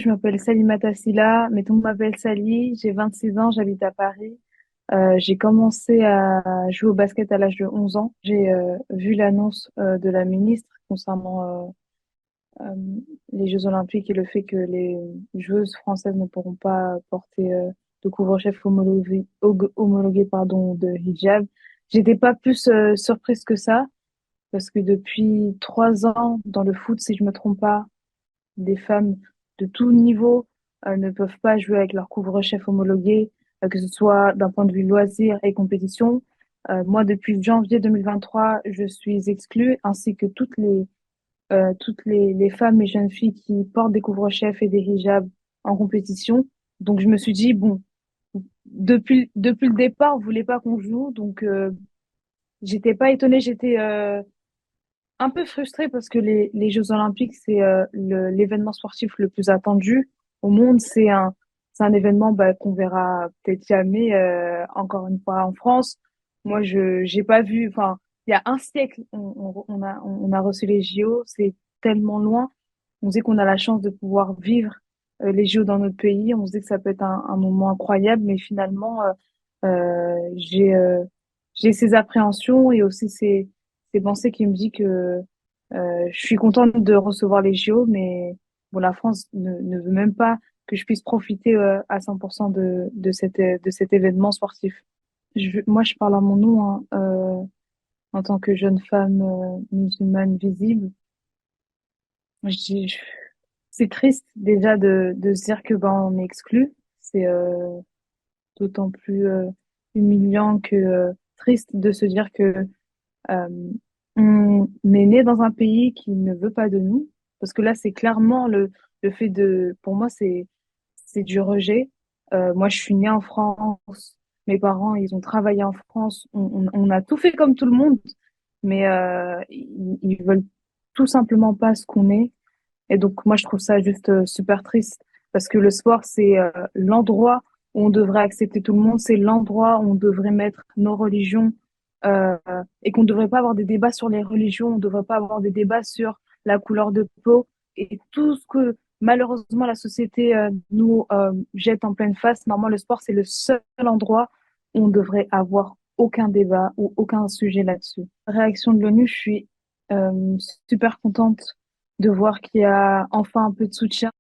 je m'appelle Salimata Silla, mais tout le monde m'appelle Sally. J'ai 26 ans, j'habite à Paris. J'ai commencé à jouer au basket à l'âge de 11 ans. J'ai vu l'annonce de la ministre concernant euh, les Jeux Olympiques et le fait que les joueuses françaises ne pourront pas porter de couvre-chef homologué, pardon, de hijab. J'étais pas plus surprise que ça parce que depuis 3 ans dans le foot, si je me trompe pas, des femmes de tout niveau ne peuvent pas jouer avec leur couvre-chef homologué, que ce soit d'un point de vue loisir et compétition. Moi, depuis janvier 2023, je suis exclue, ainsi que toutes les femmes et jeunes filles qui portent des couvre-chefs et des hijabs en compétition. Donc, je me suis dit, bon, depuis le départ, on voulait pas qu'on joue, donc j'étais pas étonnée, j'étais un peu frustrée parce que les Jeux Olympiques, c'est l'événement sportif le plus attendu au monde. C'est un événement qu'on verra peut-être jamais encore une fois en France. Moi, je j'ai pas vu. Enfin, il y a un siècle, on a reçu les JO. C'est tellement loin. On se dit qu'on a la chance de pouvoir vivre les JO dans notre pays. On se dit que ça peut être un moment incroyable, mais finalement, j'ai ces appréhensions et aussi ces pensées qui me disent que je suis contente de recevoir les JO, mais bon, la France ne veut même pas que je puisse profiter à 100% de cet événement sportif. Moi, je parle à mon nom hein, en tant que jeune femme musulmane visible. Je dis, c'est triste déjà de se dire que ben on est exclu. C'est d'autant plus humiliant que triste de se dire que euh, on est né dans un pays qui ne veut pas de nous, parce que là, c'est clairement le fait pour moi, c'est du rejet. Moi, je suis née en France, mes parents, ils ont travaillé en France, on a tout fait comme tout le monde, mais ils veulent tout simplement pas ce qu'on est. Et donc, moi, je trouve ça juste super triste parce que le sport, c'est l'endroit où on devrait accepter tout le monde, c'est l'endroit où on devrait mettre nos religions et qu'on ne devrait pas avoir des débats sur les religions, on ne devrait pas avoir des débats sur la couleur de peau et tout ce que malheureusement la société nous jette en pleine face. Normalement, le sport, c'est le seul endroit où on devrait avoir aucun débat ou aucun sujet là-dessus. Réaction de l'ONU, je suis super contente de voir qu'il y a enfin un peu de soutien.